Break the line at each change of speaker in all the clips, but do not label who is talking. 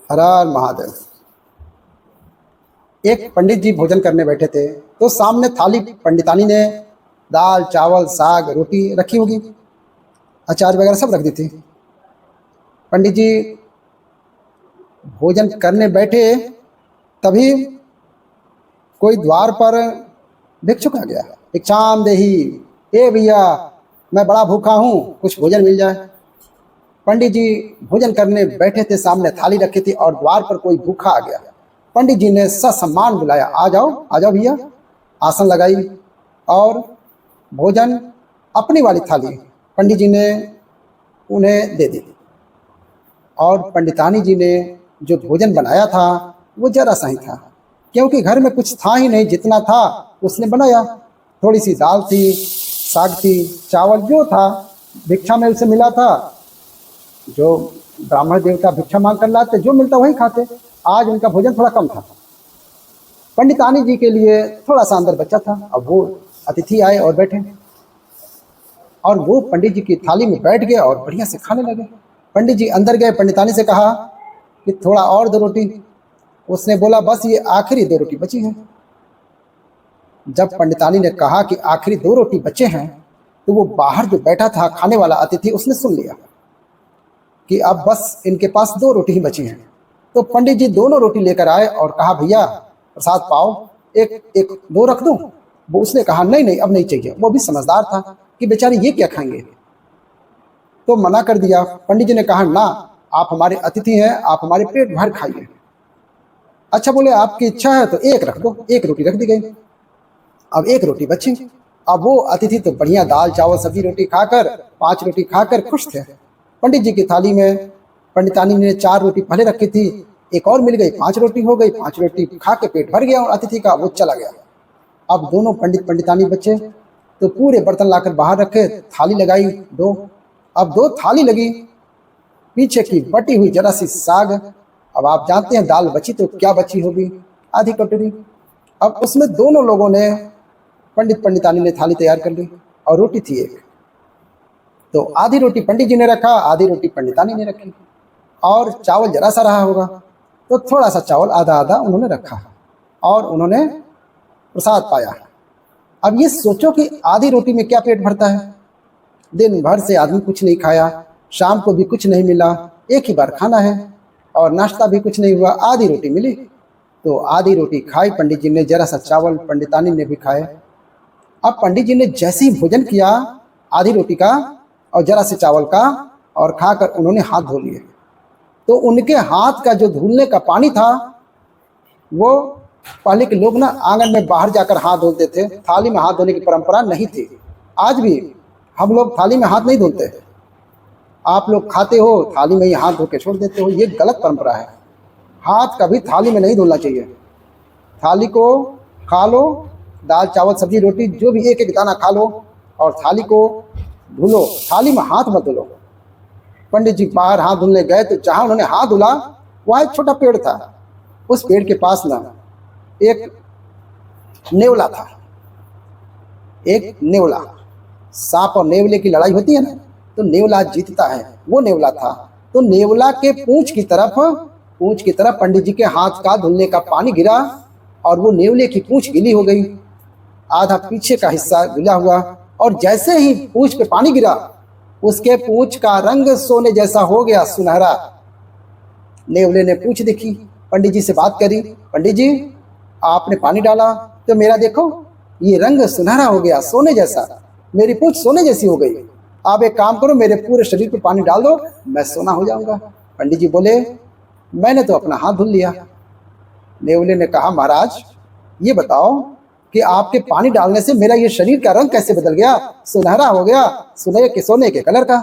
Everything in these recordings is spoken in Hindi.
हर हर महादेव। एक पंडित जी भोजन करने बैठे थे तो सामने थाली पंडितानी ने दाल चावल साग रोटी रखी होगी, अचार वगैरह सब रख दी थी। पंडित जी भोजन करने बैठे तभी कोई द्वार पर भिक्षुक आ गया। भिक्षाम देही, ए भैया मैं बड़ा भूखा हूँ, कुछ भोजन मिल जाए। पंडित जी भोजन करने बैठे थे, सामने थाली रखी थी और द्वार पर कोई भूखा आ गया। पंडित जी ने ससम्मान बुलाया, आ जाओ भैया। आसन लगाई और भोजन अपनी वाली थाली पंडित जी ने उन्हें दे दी। और पंडितानी जी ने जो भोजन बनाया था वो जरा सा ही था, क्योंकि घर में कुछ था ही नहीं, जितना था उसने बनाया। थोड़ी सी दाल थी, साग थी, चावल जो था भिक्षा में उसे मिला था। जो ब्राह्मण देवता भिक्षा मांग कर लाते, जो मिलता वही खाते। आज उनका भोजन थोड़ा कम था। पंडितानी जी के लिए थोड़ा सा अंदर बचा था। अब वो अतिथि आए और बैठे और वो पंडित जी की थाली में बैठ गए और बढ़िया से खाने लगे। पंडित जी अंदर गए, पंडितानी से कहा कि थोड़ा और 2 रोटी। उसने बोला बस ये आखिरी 2 रोटी बची है। जब पंडितानी ने कहा कि आखिरी 2 रोटी बचे हैं तो वो बाहर जो बैठा था खाने वाला अतिथि, उसने सुन लिया कि अब बस इनके पास 2 रोटी ही बची हैं। तो पंडित जी दोनों रोटी लेकर आए और कहा भैया प्रसाद पाओ, एक 2 रख दूं? वो उसने कहा नहीं नहीं अब नहीं चाहिए। वो भी समझदार था कि बेचारे ये क्या खाएंगे, तो मना कर दिया। पंडित जी ने कहा ना, आप हमारे अतिथि हैं, आप हमारे पेट भर खाइए। अच्छा बोले आपकी इच्छा है तो 1 रख दो। 1 रोटी रख दी गई। अब 1 रोटी बची। अब वो अतिथि तो बढ़िया दाल चावल सब्जी रोटी खाकर 5 रोटी खाकर खुश थे। पंडित जी की थाली में पंडितानी ने 4 रोटी पहले रखी थी, एक और मिल गई, 5 रोटी हो गई। 5 रोटी खा के पेट भर गया और अतिथि का वो चला गया। अब दोनों पंडित पंडितानी बचे तो पूरे बर्तन लाकर बाहर रखे, थाली लगाई 2। अब 2 थाली लगी, पीछे की बटी हुई जरा सी साग। अब आप जानते हैं दाल बची तो क्या बची होगी, आधी कटोरी। अब उसमें दोनों लोगों ने, पंडित पंडितानी ने थाली तैयार कर ली और रोटी थी 1। तो आधी रोटी पंडित जी ने रखा, आधी रोटी पंडितानी ने रखी। और चावल जरा सा रहा होगा तो थोड़ा सा चावल आधा आधा उन्होंने रखा और उन्होंने प्रसाद पाया। अब ये सोचो कि आधी रोटी में क्या पेट भरता है। दिन भर से आदमी कुछ नहीं खाया, शाम को भी कुछ नहीं मिला, एक ही बार खाना है और नाश्ता भी कुछ नहीं हुआ, आधी रोटी मिली। तो आधी रोटी खाई पंडित जी ने, जरा सा चावल पंडितानी ने भी खाए। अब पंडित जी ने जैसे ही भोजन किया आधी रोटी का और जरा से चावल का, और खाकर उन्होंने हाथ धो लिए। तो उनके हाथ का जो धुलने का पानी था वो, पहले के लोग ना आंगन में बाहर जाकर हाथ धोते थे, थाली में हाथ धोने की परंपरा नहीं थी। आज भी हम लोग थाली में हाथ नहीं धोते। आप लोग खाते हो थाली में ही हाथ धो के छोड़ देते हो, ये गलत परंपरा है। हाथ कभी थाली में नहीं धोना चाहिए। थाली को खा लो, दाल चावल सब्जी रोटी जो भी 1-1 दाना खा लो और थाली को धुलो, थाली में हाथ मत धुलो। पंडित जी बाहर हाथ धुलने गए तो जहां उन्होंने हाथ धुला वहां एक छोटा पेड़ था। उस पेड़ के पास ना एक नेवला था। एक नेवला, सांप और नेवले की लड़ाई होती है ना, तो नेवला जीतता है, वो नेवला था। तो नेवला के पूंछ की तरफ पंडित जी के हाथ का धुलने का पानी गिरा और वो नेवले की पूंछ गीली हो गई, आधा पीछे का हिस्सा गीला हुआ। और जैसे ही पूंछ पे पानी गिरा उसके पूंछ का रंग सोने जैसा हो गया, सुनहरा। नेवले ने पूंछ देखी, पंडित जी से बात करी, पंडित जी आपने पानी डाला तो मेरा देखो ये रंग सुनहरा हो गया, सोने जैसा, मेरी पूंछ सोने जैसी हो गई। आप एक काम करो, मेरे पूरे शरीर पे पानी डाल दो, मैं सोना हो जाऊंगा। पंडित जी बोले मैंने तो अपना हाथ धुल लिया। नेवले ने कहा महाराज ये बताओ कि आपके पानी डालने से मेरा ये शरीर का रंग कैसे बदल गया, सुनहरा हो गया, सोने के कलर का।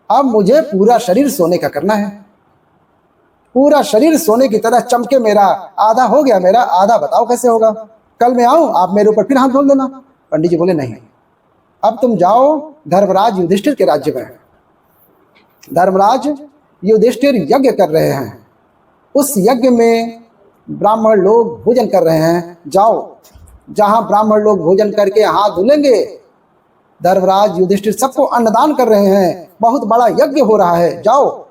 अब मुझे पूरा शरीर सोने का करना है, पूरा शरीर सोने की तरह चमके। मेरा आधा हो गया, मेरा आधा बताओ कैसे होगा। कल मैं आऊं, आप मेरे ऊपर फिर हाथ धोल देना। पंडित जी बोले नहीं, अब तुम जाओ धर्मराज युधिष्ठिर के राज्य में। धर्मराज युधिष्ठिर यज्ञ कर रहे हैं, उस यज्ञ में ब्राह्मण लोग भोजन कर रहे हैं। जाओ, जहां ब्राह्मण लोग भोजन करके हाथ धुलेंगे, धर्मराज युधिष्ठिर सबको अन्नदान कर रहे हैं, बहुत बड़ा यज्ञ हो रहा है, जाओ।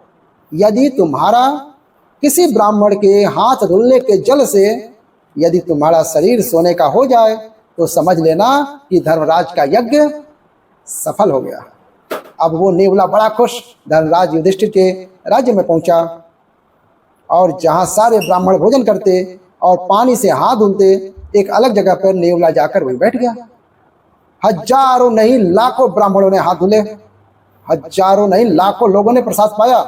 यदि तुम्हारा किसी ब्राह्मण के हाथ धुलने के जल से यदि तुम्हारा शरीर सोने का हो जाए तो समझ लेना कि धर्मराज का यज्ञ सफल हो गया। अब वो नेवला बड़ा खुश धर्मराज युधिष्ठिर के राज्य में पहुंचा और जहां सारे ब्राह्मण भोजन करते और पानी से हाथ धुलते, एक अलग जगह पर नेवला जाकर वहीं बैठ गया। हजारों नहीं लाखों ब्राह्मणों ने हाथ धुले, हजारों नहीं लाखों लोगों ने प्रसाद पाया,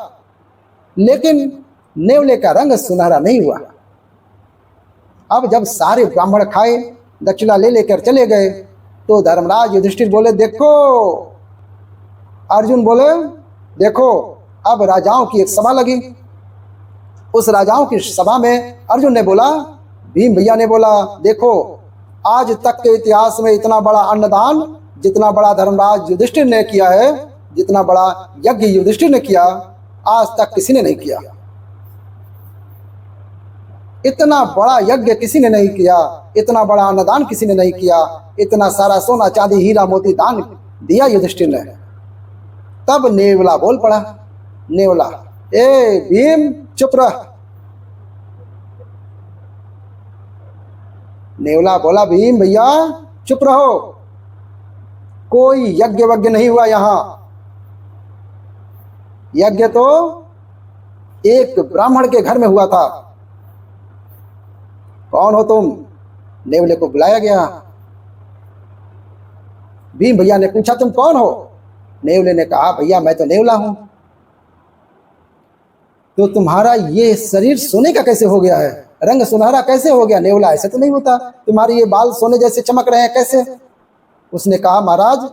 लेकिन नेवले का रंग सुनहरा नहीं हुआ। अब जब सारे ब्राह्मण खाए, दक्षिणा ले लेकर चले गए, तो धर्मराज युधिष्ठिर बोले देखो, अर्जुन बोले देखो, अब राजाओं की एक सभा लगी। उस राजाओं की सभा में अर्जुन ने बोला, भीम भैया ने बोला देखो, आज तक के इतिहास में इतना बड़ा अन्नदान जितना बड़ा धर्मराज युधिष्ठिर ने किया है, जितना बड़ा यज्ञ युधिष्ठिर ने किया, आज तक किसी ने नहीं किया। इतना बड़ा यज्ञ किसी ने नहीं किया, इतना बड़ा अन्नदान किसी ने नहीं किया, इतना सारा सोना चांदी हीरा मोती दान दिया युधिष्ठिर ने। तब नेवला बोल पड़ा, नेवला, ए भीम चुप रह। नेवला बोला, भीम भैया चुप रहो, कोई यज्ञ वज्ञ नहीं हुआ यहां। यज्ञ तो एक ब्राह्मण के घर में हुआ था। कौन हो तुम? नेवले को बुलाया गया। भीम भैया ने पूछा, तुम कौन हो? नेवले ने कहा, भैया मैं तो नेवला हूं। तो तुम्हारा ये शरीर सोने का कैसे हो गया है, रंग सुनहरा कैसे हो गया? नेवला, ऐसे तो नहीं होता, तुम्हारे ये बाल सोने जैसे चमक रहे हैं, कैसे? उसने कहा, महाराज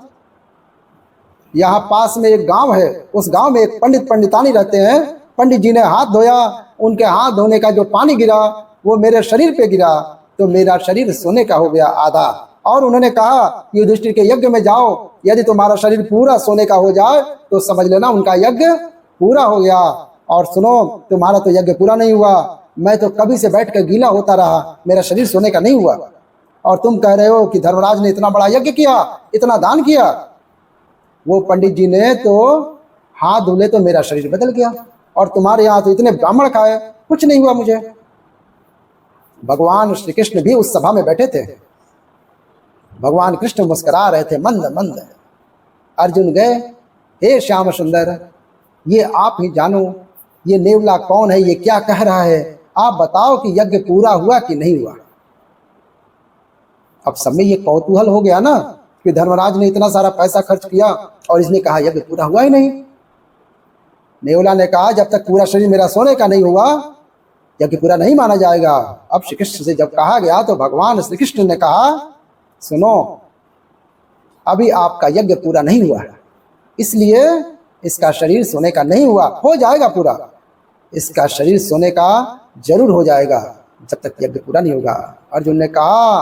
यहाँ पास में एक गांव है, उस गांव में एक पंडित पंडितानी रहते हैं। पंडित जी ने हाथ धोया, उनके हाथ धोने का जो पानी गिरा वो मेरे शरीर पे गिरा, तो मेरा शरीर सोने का हो गया आधा। और उन्होंने कहा, युधिष्ठिर के यज्ञ में जाओ, यदि तुम्हारा शरीर पूरा सोने का हो जाए तो समझ लेना उनका यज्ञ पूरा हो गया। और सुनो, तुम्हारा तो यज्ञ पूरा नहीं हुआ, मैं तो कभी से बैठ कर गीला होता रहा, मेरा शरीर सोने का नहीं हुआ। और तुम कह रहे हो कि धर्मराज ने इतना बड़ा यज्ञ किया, इतना दान किया। वो पंडित जी ने तो हाथ धुले तो मेरा शरीर बदल गया, और तुम्हारे यहाँ तो इतने ब्राह्मण खाए, कुछ नहीं हुआ मुझे। भगवान श्री कृष्ण भी उस सभा में बैठे थे। भगवान कृष्ण मुस्कुरा रहे थे मंद मंद। अर्जुन गए, हे श्याम सुंदर, ये आप ही जानो, ये नेवला कौन है, ये क्या कह रहा है, आप बताओ कि यज्ञ पूरा हुआ कि नहीं हुआ। अब सब में ये कौतूहल हो गया ना कि धर्मराज ने इतना सारा पैसा खर्च किया और इसने कहा यज्ञ पूरा हुआ ही नहीं। नेवला ने कहा, जब तक पूरा शरीर मेरा सोने का नहीं हुआ यज्ञ पूरा नहीं माना जाएगा। अब श्री कृष्ण से जब कहा गया तो भगवान श्री कृष्ण ने कहा, सुनो, अभी आपका यज्ञ पूरा नहीं हुआ है, इसलिए इसका शरीर सोने का नहीं हुआ, हो जाएगा पूरा। इसका शरीर सोने का जरूर हो जाएगा जब तक यज्ञ पूरा नहीं होगा। अर्जुन ने कहा,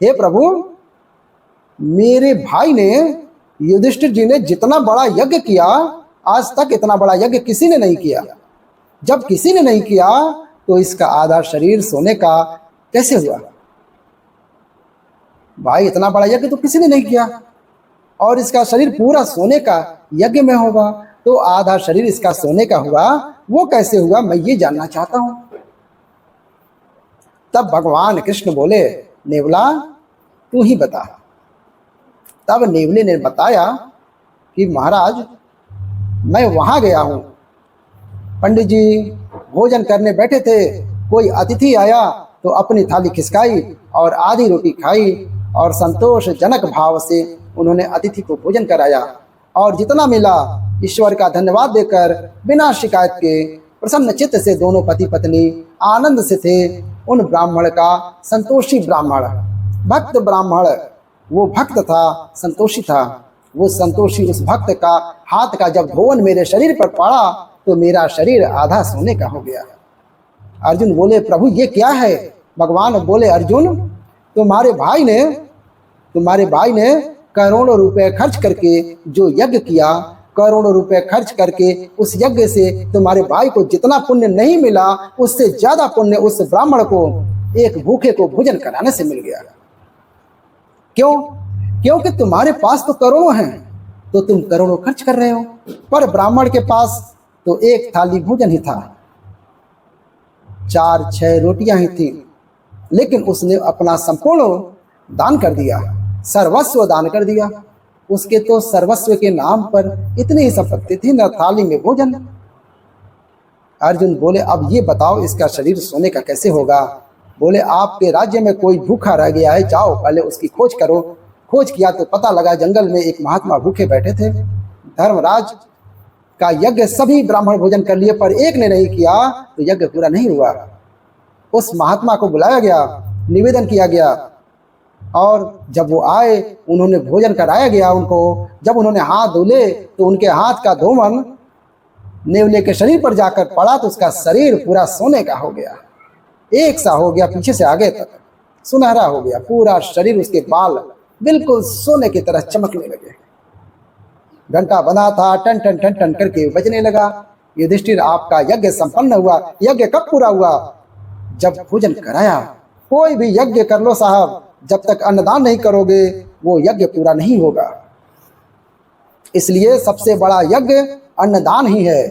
हे प्रभु, मेरे भाई ने, युधिष्ठिर जी ने जितना बड़ा यज्ञ किया, आज तक इतना बड़ा यज्ञ किसी ने नहीं किया। जब किसी ने नहीं किया तो इसका आधा शरीर सोने का कैसे हुआ? भाई, इतना बड़ा यज्ञ तो किसी ने नहीं किया, और इसका शरीर पूरा सोने का यज्ञ में होगा, तो आधा शरीर इसका सोने का हुआ, वो कैसे हुआ, मैं ये जानना चाहता हूं। तब भगवान कृष्ण बोले, नेवला तू ही बता। तब नेवले ने बताया कि महाराज, मैं वहां गया हूं, पंडित जी भोजन करने बैठे थे, कोई अतिथि आया तो अपनी थाली खिसकाई और आधी रोटी खाई, और संतोषजनक भाव से उन्होंने अतिथि को भोजन कराया, और जितना मिला ईश्वर का धन्यवाद देकर बिना शिकायत के प्रसन्न चित्त से दोनों पति पत्नी आनंद से थे। उन ब्राह्मण का, संतोषी ब्राह्मण, भक्त ब्राह्मण, वो भक्त था, संतोषी था। वो संतोषी उस भक्त का हाथ का जब धोवन मेरे शरीर पर पड़ा तो मेरा शरीर आधा सोने का हो गया। अर्जुन बोले, प्रभु ये क्या है? भगवान बोले, अर्जुन, तुम्हारे भाई ने करोड़ों रुपए खर्च करके जो यज्ञ किया, करोड़ों रुपए खर्च करके उस यज्ञ से तुम्हारे भाई को जितना पुण्य नहीं मिला, उससे ज्यादा पुण्य उस ब्राह्मण को एक भूखे को भोजन कराने से मिल गया। क्यों? क्योंकि तुम्हारे पास तो करोड़ों हैं, तो तुम करोड़ों खर्च कर रहे हो, पर ब्राह्मण के पास तो एक थाली भोजन ही था। 4-6 रोटियां ही थी, लेकिन उसने अपना संपूर्ण दान कर दिया, सर्वस्व दान कर दिया। उसके तो सर्वस्व के नाम पर इतनी ही संपत्ति थी, न थाली में भोजन। अर्जुन बोले, अब ये बताओ इसका शरीर सोने का कैसे होगा? बोले, आपके राज्य में कोई भूखा रह गया है, जाओ पहले उसकी खोज करो। खोज किया तो पता लगा जंगल में एक महात्मा भूखे बैठे थे। धर्मराज का यज्ञ सभी ब्राह्मण भोजन कर लिए, पर एक ने नहीं किया तो यज्ञ पूरा नहीं हुआ। उस महात्मा को बुलाया गया, निवेदन किया गया, और जब वो आए उन्होंने भोजन कराया गया उनको। जब उन्होंने हाथ धुले तो उनके हाथ का धूमन नेवले के शरीर पर जाकर पड़ा, तो उसका शरीर पूरा सोने का हो गया, एक सा हो गया, पीछे से आगे तक सुनहरा हो गया पूरा शरीर। उसके बाल बिल्कुल सोने की तरह चमकने लगे। घंटा बना था, टन टन टन टन करके बजने लगा। युधिष्ठिर, आपका यज्ञ संपन्न हुआ। यज्ञ कब पूरा हुआ? जब भोजन कराया। कोई भी यज्ञ कर लो साहब, जब तक अन्नदान नहीं करोगे वो यज्ञ पूरा नहीं होगा। इसलिए सबसे बड़ा यज्ञ अन्नदान ही है।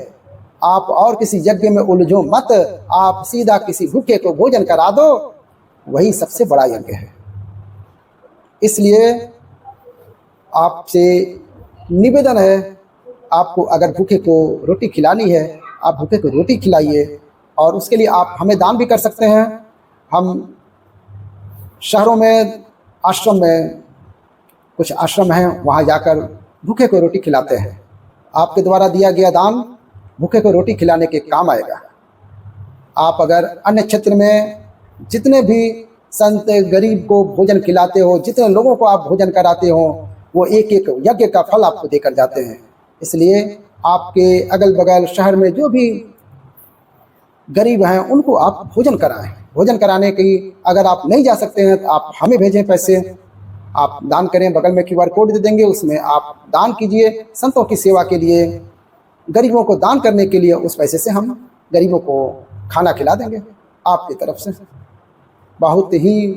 आप और किसी यज्ञ में उलझो मत, आप सीधा किसी भूखे को भोजन करा दो, वही सबसे बड़ा यज्ञ है। इसलिए आपसे निवेदन है, आपको अगर भूखे को रोटी खिलानी है, आप भूखे को रोटी खिलाइए, और उसके लिए आप हमें दान भी कर सकते हैं। हम शहरों में आश्रम में, कुछ आश्रम हैं, वहाँ जाकर भूखे को रोटी खिलाते हैं। आपके द्वारा दिया गया दान भूखे को रोटी खिलाने के काम आएगा। आप अगर अन्य क्षेत्र में जितने भी संत गरीब को भोजन खिलाते हो, जितने लोगों को आप भोजन कराते हो, वो एक एक यज्ञ का फल आपको देकर जाते हैं। इसलिए आपके अगल बगल शहर में जो भी गरीब हैं उनको आप भोजन कराएं। भोजन कराने की अगर आप नहीं जा सकते हैं तो आप हमें भेजें पैसे, आप दान करें, बगल में QR कोड दे देंगे, उसमें आप दान कीजिए। संतों की सेवा के लिए, गरीबों को दान करने के लिए, उस पैसे से हम गरीबों को खाना खिला देंगे आपकी तरफ से। बहुत ही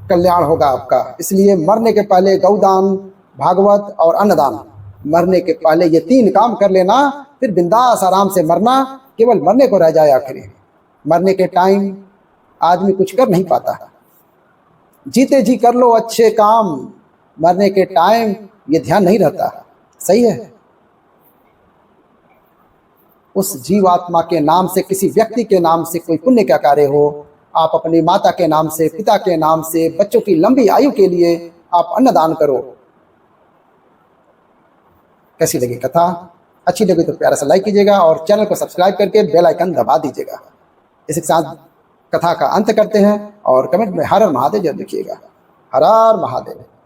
कल्याण होगा आपका। इसलिए मरने के पहले गौदान, भागवत और अन्नदान, मरने के पहले ये 3 काम कर लेना, फिर बिंदास आराम से मरना। केवल मरने को रह जाए आखिरी। मरने के टाइम आदमी कुछ कर नहीं पाता। जीते जी कर लो अच्छे काम, मरने के टाइम ये ध्यान नहीं रहता। सही है? उस जीवात्मा के नाम से, किसी व्यक्ति के नाम से कोई पुण्य का कार्य हो, आप अपनी माता के नाम से, पिता के नाम से, बच्चों की लंबी आयु के लिए आप अन्नदान करो। कैसी लगी कथा? अच्छी लगी तो प्यारा सा लाइक कीजिएगा और चैनल को सब्सक्राइब करके बेल आइकन दबा दीजिएगा। इसी के साथ कथा का अंत करते हैं, और कमेंट में हर हर महादेव जरूर लिखिएगा। हर हर महादेव।